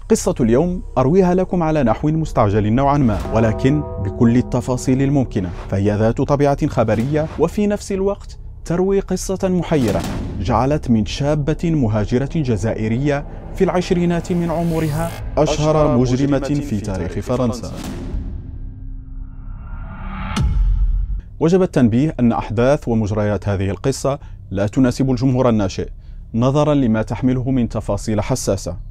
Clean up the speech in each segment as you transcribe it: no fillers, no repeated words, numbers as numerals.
قصة اليوم أرويها لكم على نحو مستعجل نوعا ما، ولكن بكل التفاصيل الممكنة، فهي ذات طبيعة خبرية وفي نفس الوقت تروي قصة محيرة جعلت من شابة مهاجرة جزائرية في العشرينات من عمرها أشهر مجرمة في تاريخ فرنسا. وجب التنبيه أن أحداث ومجريات هذه القصة لا تناسب الجمهور الناشئ نظرا لما تحمله من تفاصيل حساسة.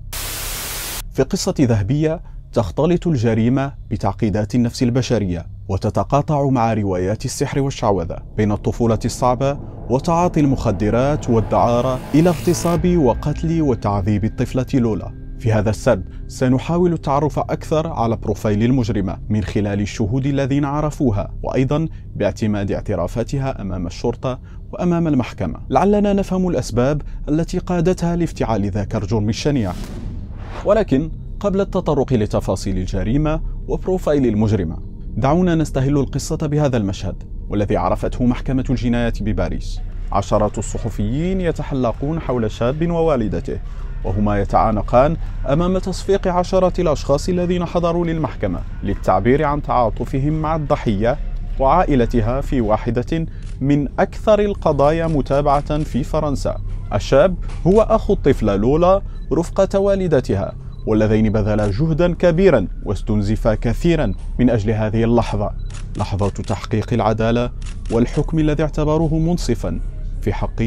في قصة ذهبية تختلط الجريمة بتعقيدات النفس البشرية وتتقاطع مع روايات السحر والشعوذة، بين الطفولة الصعبة وتعاطي المخدرات والدعارة إلى اغتصاب وقتل وتعذيب الطفلة لولا. في هذا السرد سنحاول التعرف أكثر على بروفايل المجرمة من خلال الشهود الذين عرفوها، وأيضا باعتماد اعترافاتها أمام الشرطة وأمام المحكمة، لعلنا نفهم الأسباب التي قادتها لافتعال ذاك الجرم الشنيع. ولكن قبل التطرق لتفاصيل الجريمة وبروفايل المجرمة، دعونا نستهل القصة بهذا المشهد والذي عرفته محكمة الجنايات بباريس. عشرات الصحفيين يتحلقون حول شاب ووالدته وهما يتعانقان أمام تصفيق عشرات الأشخاص الذين حضروا للمحكمة للتعبير عن تعاطفهم مع الضحية وعائلتها في واحدة من أكثر القضايا متابعة في فرنسا. الشاب هو أخو الطفلة لولا رفقة والدتها، واللذين بذلا جهدا كبيرا واستنزفا كثيرا من أجل هذه اللحظة، لحظة تحقيق العدالة والحكم الذي اعتبروه منصفا في حق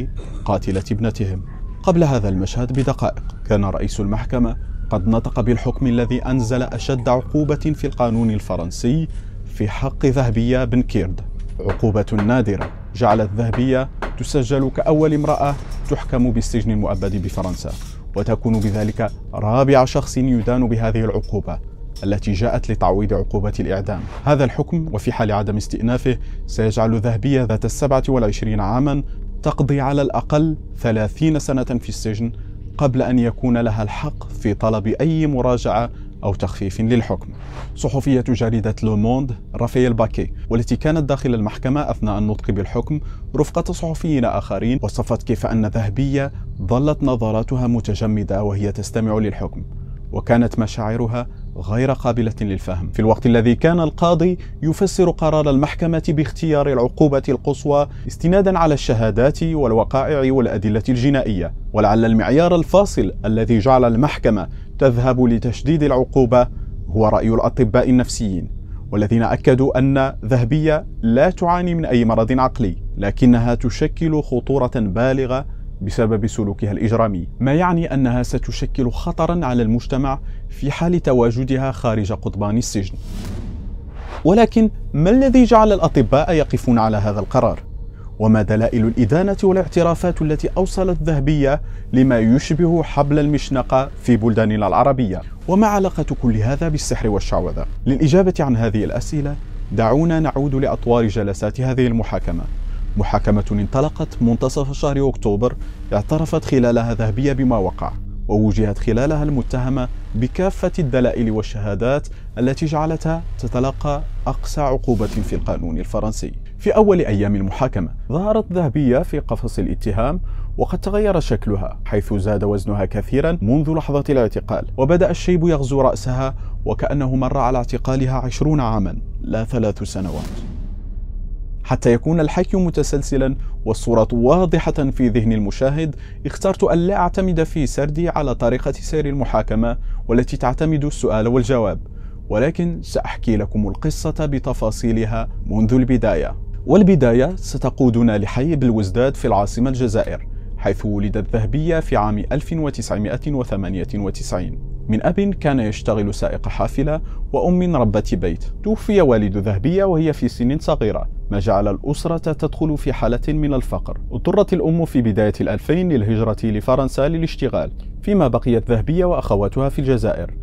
قاتلة ابنتهم. قبل هذا المشهد بدقائق كان رئيس المحكمة قد نطق بالحكم الذي أنزل أشد عقوبة في القانون الفرنسي في حق ذهبية بن كيرد، عقوبة نادرة جعلت ذهبية تسجل كأول امرأة تحكم بالسجن المؤبد بفرنسا، وتكون بذلك رابع شخص يدان بهذه العقوبة التي جاءت لتعويض عقوبة الإعدام. هذا الحكم وفي حال عدم استئنافه سيجعل ذهبية ذات 27 عاما تقضي على الأقل 30 سنة في السجن قبل أن يكون لها الحق في طلب أي مراجعة أو تخفيف للحكم. صحفية جريدة لو موند رافائيل باكي، والتي كانت داخل المحكمة أثناء النطق بالحكم رفقة صحفيين آخرين، وصفت كيف أن ذهبية ظلت نظراتها متجمدة وهي تستمع للحكم، وكانت مشاعرها غير قابلة للفهم، في الوقت الذي كان القاضي يفسر قرار المحكمة باختيار العقوبة القصوى استنادا على الشهادات والوقائع والأدلة الجنائية. ولعل المعيار الفاصل الذي جعل المحكمة تذهب لتشديد العقوبة هو رأي الأطباء النفسيين، والذين أكدوا أن ذهبية لا تعاني من أي مرض عقلي، لكنها تشكل خطورة بالغة بسبب سلوكها الإجرامي، ما يعني أنها ستشكل خطرا على المجتمع في حال تواجدها خارج قضبان السجن. ولكن ما الذي جعل الأطباء يقفون على هذا القرار؟ وما دلائل الإدانة والاعترافات التي أوصلت ذهبية لما يشبه حبل المشنقة في بلداننا العربية؟ وما علاقة كل هذا بالسحر والشعوذة؟ للإجابة عن هذه الأسئلة دعونا نعود لأطوار جلسات هذه المحاكمة. محاكمة انطلقت منتصف شهر أكتوبر اعترفت خلالها ذهبية بما وقع، ووجهت خلالها المتهمة بكافة الدلائل والشهادات التي جعلتها تتلقى أقصى عقوبة في القانون الفرنسي. في أول أيام المحاكمة ظهرت ذهبية في قفص الاتهام، وقد تغير شكلها حيث زاد وزنها كثيرا منذ لحظة الاعتقال، وبدأ الشيب يغزو رأسها وكأنه مر على اعتقالها 20 عاما لا 3 سنوات. حتى يكون الحكي متسلسلا والصورة واضحة في ذهن المشاهد، اخترت أن لا أعتمد في سردي على طريقة سير المحاكمة والتي تعتمد السؤال والجواب، ولكن سأحكي لكم القصة بتفاصيلها منذ البداية. والبداية ستقودنا لحي بلوزداد في العاصمة الجزائر، حيث ولدت ذهبية في عام 1998 من أب كان يشتغل سائق حافلة وأم ربة بيت. توفي والد ذهبية وهي في سن صغيرة، ما جعل الأسرة تدخل في حالة من الفقر. اضطرت الأم في بداية 2000 للهجرة لفرنسا للاشتغال، فيما بقيت ذهبية وأخواتها في الجزائر.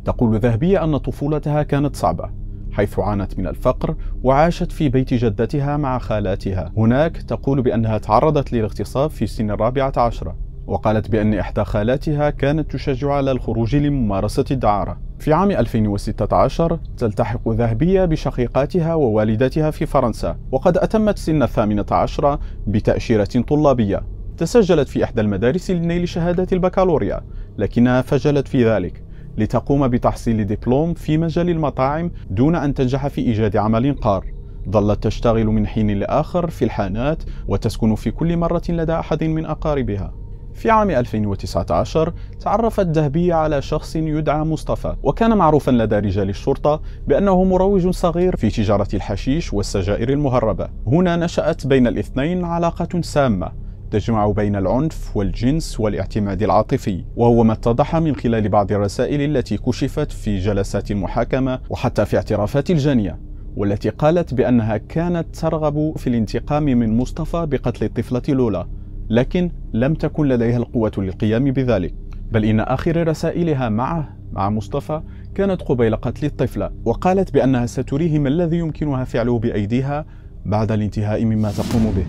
تقول ذهبية أن طفولتها كانت صعبة، حيث عانت من الفقر وعاشت في بيت جدتها مع خالاتها. هناك تقول بأنها تعرضت للاغتصاب في سن 14، وقالت بأن إحدى خالاتها كانت تشجع على الخروج لممارسة الدعارة. في عام 2016 تلتحق ذهبية بشقيقاتها ووالدتها في فرنسا، وقد أتمت سن 18 بتأشيرة طلابية. تسجلت في إحدى المدارس لنيل شهادة البكالوريا، لكنها فشلت في ذلك لتقوم بتحصيل دبلوم في مجال المطاعم دون أن تنجح في إيجاد عمل قار. ظلت تشتغل من حين لآخر في الحانات وتسكن في كل مرة لدى أحد من أقاربها. في عام 2019 تعرفت ذهبية على شخص يدعى مصطفى، وكان معروفا لدى رجال الشرطة بأنه مروج صغير في تجارة الحشيش والسجائر المهربة. هنا نشأت بين الاثنين علاقة سامة تجمع بين العنف والجنس والاعتماد العاطفي، وهو ما اتضح من خلال بعض الرسائل التي كشفت في جلسات المحاكمة وحتى في اعترافات الجانية، والتي قالت بأنها كانت ترغب في الانتقام من مصطفى بقتل الطفلة لولا، لكن لم تكن لديها القوة للقيام بذلك، بل إن آخر رسائلها مع مصطفى كانت قبيل قتل الطفلة، وقالت بأنها ستريه ما الذي يمكنها فعله بأيديها بعد الانتهاء مما تقوم به.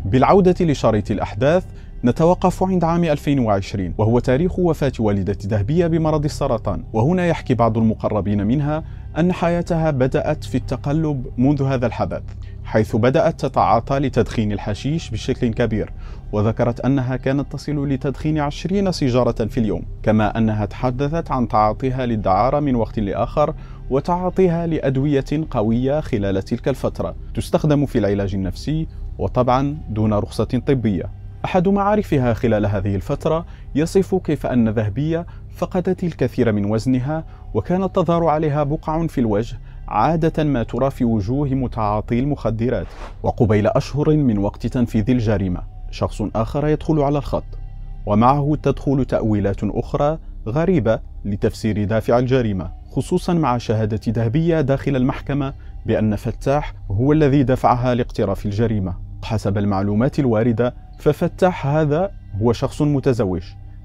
بالعودة لشريط الأحداث نتوقف عند عام 2020، وهو تاريخ وفاة والدة ذهبية بمرض السرطان. وهنا يحكي بعض المقربين منها أن حياتها بدأت في التقلب منذ هذا الحدث، حيث بدأت تتعاطى لتدخين الحشيش بشكل كبير، وذكرت أنها كانت تصل لتدخين 20 سيجارة في اليوم، كما أنها تحدثت عن تعاطيها للدعارة من وقت لآخر وتعاطيها لأدوية قوية خلال تلك الفترة تستخدم في العلاج النفسي، وطبعا دون رخصة طبية. أحد معارفها خلال هذه الفترة يصف كيف أن ذهبية فقدت الكثير من وزنها، وكانت تظهر عليها بقع في الوجه عادة ما ترى في وجوه متعاطي المخدرات. وقبيل أشهر من وقت تنفيذ الجريمة شخص آخر يدخل على الخط، ومعه تدخل تأويلات أخرى غريبة لتفسير دافع الجريمة، خصوصا مع شهادة ذهبية داخل المحكمة بأن فتاح هو الذي دفعها لاقتراف الجريمة. حسب المعلومات الواردة ففتاح هذا هو شخص متزوج،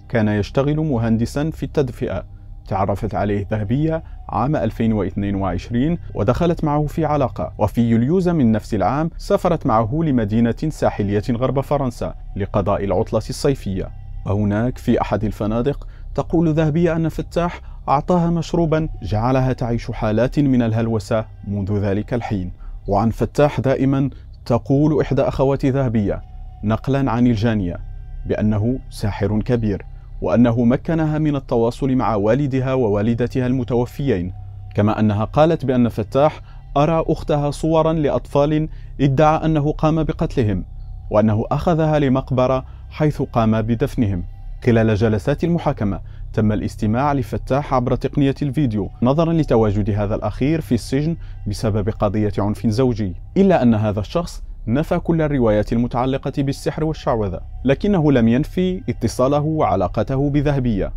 كان يشتغل مهندسا في التدفئة. تعرفت عليه ذهبية عام 2022 ودخلت معه في علاقة، وفي يوليوز من نفس العام سافرت معه لمدينة ساحلية غرب فرنسا لقضاء العطلة الصيفية. وهناك في أحد الفنادق تقول ذهبية أن فتاح أعطاها مشروبا جعلها تعيش حالات من الهلوسة منذ ذلك الحين. وعن فتاح دائما تقول إحدى أخوات ذهبية نقلا عن الجانية بأنه ساحر كبير، وأنه مكنها من التواصل مع والدها ووالدتها المتوفيين، كما أنها قالت بأن فتاح أرى أختها صورا لأطفال ادعى أنه قام بقتلهم، وأنه أخذها لمقبرة حيث قام بدفنهم. خلال جلسات المحاكمة تم الاستماع لفتاح عبر تقنية الفيديو نظرا لتواجد هذا الأخير في السجن بسبب قضية عنف زوجي، إلا أن هذا الشخص نفى كل الروايات المتعلقة بالسحر والشعوذة، لكنه لم ينفي اتصاله وعلاقته بذهبية.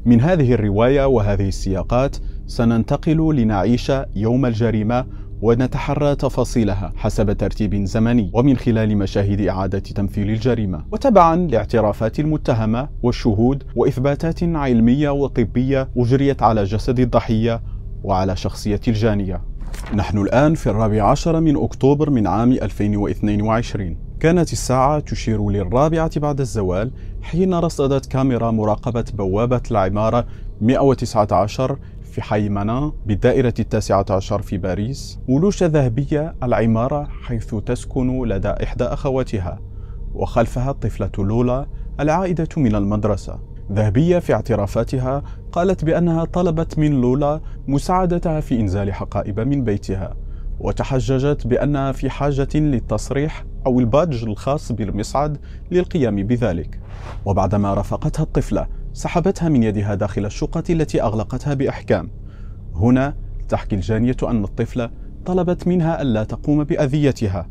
من هذه الرواية وهذه السياقات سننتقل لنعيش يوم الجريمة ونتحرى تفاصيلها حسب ترتيب زمني ومن خلال مشاهد إعادة تمثيل الجريمة، وتبعا لاعترافات المتهمة والشهود وإثباتات علمية وطبية أجريت على جسد الضحية وعلى شخصية الجانية. نحن الآن في 14 من أكتوبر من عام 2022. كانت الساعة تشير للرابعة بعد الزوال حين رصدت كاميرا مراقبة بوابة العمارة 119 في حي مانا بالدائرة 19 في باريس ولوش ذهبية العمارة، حيث تسكن لدى إحدى أخواتها، وخلفها الطفلة لولا العائدة من المدرسة. ذهبية في اعترافاتها قالت بأنها طلبت من لولا مساعدتها في إنزال حقائب من بيتها، وتحججت بأنها في حاجة للتصريح أو البادج الخاص بالمصعد للقيام بذلك. وبعدما رافقتها الطفلة سحبتها من يدها داخل الشقة التي أغلقتها بإحكام. هنا تحكي الجانية أن الطفلة طلبت منها ألا تقوم بأذيتها،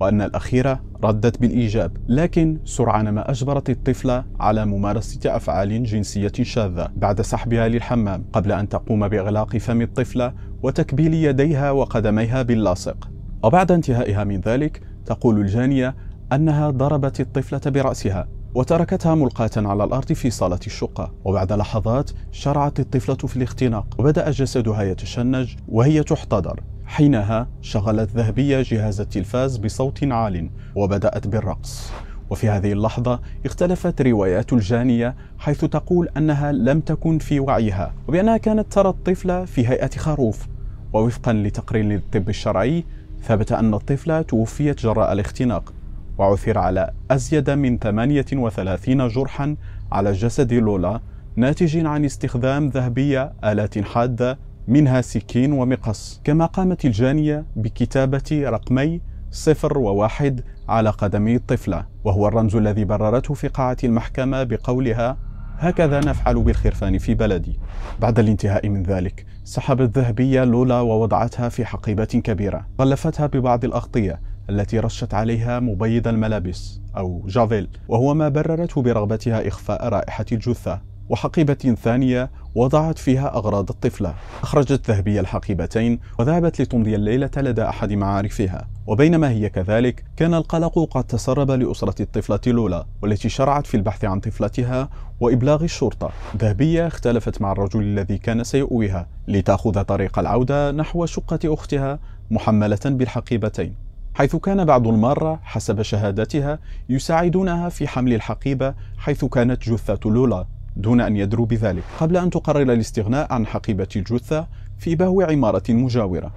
وأن الأخيرة ردت بالإيجاب، لكن سرعان ما أجبرت الطفلة على ممارسة أفعال جنسية شاذة بعد سحبها للحمام قبل أن تقوم بإغلاق فم الطفلة وتكبيل يديها وقدميها باللاصق. وبعد انتهائها من ذلك تقول الجانية أنها ضربت الطفلة برأسها وتركتها ملقاة على الأرض في صالة الشقة، وبعد لحظات شرعت الطفلة في الاختناق وبدأ جسدها يتشنج وهي تحتضر. حينها شغلت ذهبية جهاز التلفاز بصوت عال وبدأت بالرقص. وفي هذه اللحظة اختلفت روايات الجانية، حيث تقول أنها لم تكن في وعيها وبأنها كانت ترى الطفلة في هيئة خروف، ووفقا لتقرير للطب الشرعي ثبت أن الطفلة توفيت جراء الاختناق، وعثر على أزيد من 38 جرحا على جسد لولا ناتج عن استخدام ذهبية آلات حادة منها سكين ومقص. كما قامت الجانية بكتابة رقمي 0 و1 على قدمي الطفلة، وهو الرمز الذي بررته في قاعة المحكمة بقولها: هكذا نفعل بالخرفان في بلدي. بعد الانتهاء من ذلك سحبت ذهبية لولا ووضعتها في حقيبة كبيرة، غلفتها ببعض الأغطية التي رشت عليها مبيض الملابس أو جافيل، وهو ما بررته برغبتها إخفاء رائحة الجثة. وحقيبة ثانية وضعت فيها أغراض الطفلة. أخرجت ذهبية الحقيبتين وذهبت لتمضي الليلة لدى أحد معارفها، وبينما هي كذلك كان القلق قد تسرب لأسرة الطفلة لولا، والتي شرعت في البحث عن طفلتها وإبلاغ الشرطة. ذهبية اختلفت مع الرجل الذي كان سيؤويها لتأخذ طريق العودة نحو شقة أختها محملة بالحقيبتين، حيث كان بعض المارة حسب شهادتها يساعدونها في حمل الحقيبة حيث كانت جثة لولا دون أن يدروا بذلك، قبل أن تقرر الاستغناء عن حقيبة الجثة في بهو عمارة مجاورة.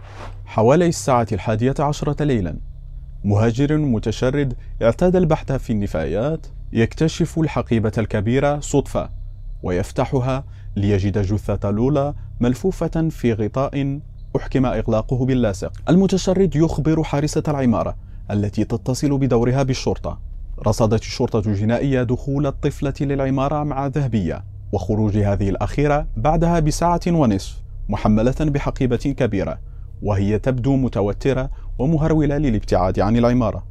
حوالي الساعة 11 ليلا مهاجر متشرد اعتاد البحث في النفايات يكتشف الحقيبة الكبيرة صدفة ويفتحها ليجد جثة لولا ملفوفة في غطاء أحكم إغلاقه باللاصق. المتشرد يخبر حارسة العمارة التي تتصل بدورها بالشرطة. رصدت الشرطة الجنائية دخول الطفلة للعمارة مع ذهبية وخروج هذه الأخيرة بعدها بساعة ونصف محملة بحقيبة كبيرة، وهي تبدو متوترة ومهرولة للابتعاد عن العمارة.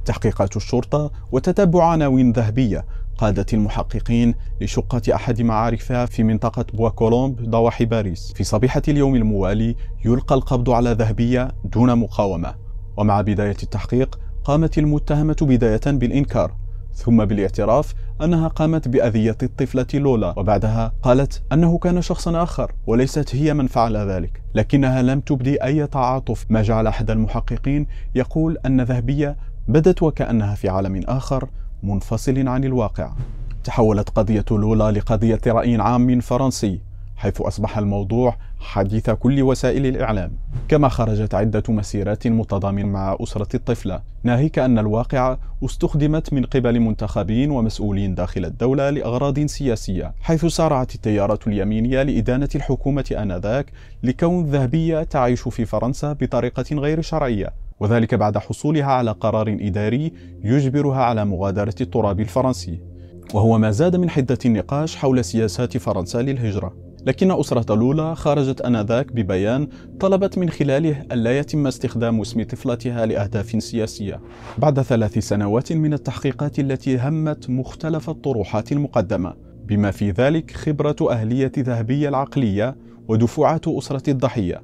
تحقيقات الشرطة وتتبع عناوين ذهبية قادت المحققين لشقة أحد معارفها في منطقة بوا كولومب ضواحي باريس. في صبيحة اليوم الموالي يلقى القبض على ذهبية دون مقاومة، ومع بداية التحقيق قامت المتهمة بداية بالإنكار ثم بالاعتراف أنها قامت بأذية الطفلة لولا، وبعدها قالت أنه كان شخصا آخر وليست هي من فعل ذلك، لكنها لم تبدي أي تعاطف، ما جعل أحد المحققين يقول أن ذهبية بدت وكأنها في عالم آخر منفصل عن الواقع. تحولت قضية لولا لقضية رأي عام فرنسي، حيث أصبح الموضوع حديث كل وسائل الإعلام. كما خرجت عدة مسيرات متضامنة مع أسرة الطفلة، ناهيك أن الواقعة استخدمت من قبل منتخبين ومسؤولين داخل الدولة لأغراض سياسية، حيث سارعت التيارات اليمينية لإدانة الحكومة آنذاك لكون ذهبية تعيش في فرنسا بطريقة غير شرعية، وذلك بعد حصولها على قرار إداري يجبرها على مغادرة التراب الفرنسي، وهو ما زاد من حدة النقاش حول سياسات فرنسا للهجرة. لكن أسرة لولا خرجت آنذاك ببيان طلبت من خلاله ألا يتم استخدام اسم طفلتها لأهداف سياسية. بعد 3 سنوات من التحقيقات التي همت مختلف الطروحات المقدمة، بما في ذلك خبرة أهلية ذهبية العقلية ودفوعات أسرة الضحية،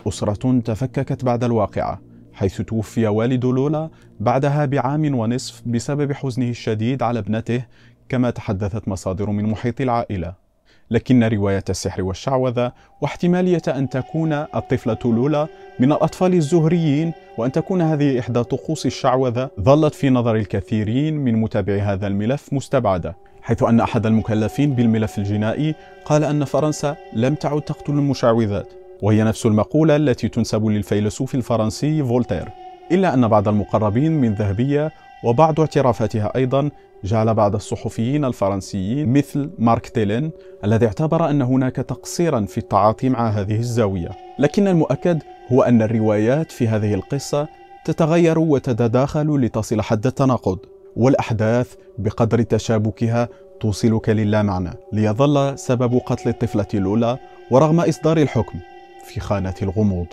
أسرة تفككت بعد الواقعة، حيث توفي والد لولا بعدها بعام ونصف بسبب حزنه الشديد على ابنته، كما تحدثت مصادر من محيط العائلة. لكن رواية السحر والشعوذة واحتمالية أن تكون الطفلة لولا من الأطفال الزهريين وأن تكون هذه إحدى طقوس الشعوذة ظلت في نظر الكثيرين من متابعي هذا الملف مستبعدة، حيث أن أحد المكلفين بالملف الجنائي قال أن فرنسا لم تعد تقتل المشعوذات، وهي نفس المقولة التي تنسب للفيلسوف الفرنسي فولتير. إلا أن بعض المقربين من ذهبية وبعض اعترافاتها أيضا جعل بعض الصحفيين الفرنسيين مثل مارك تيلين الذي اعتبر أن هناك تقصيرا في التعاطي مع هذه الزاوية. لكن المؤكد هو أن الروايات في هذه القصة تتغير وتتداخل لتصل حد التناقض، والأحداث بقدر تشابكها توصلك للامعنى، ليظل سبب قتل الطفلة لولا ورغم إصدار الحكم في خانة الغموض.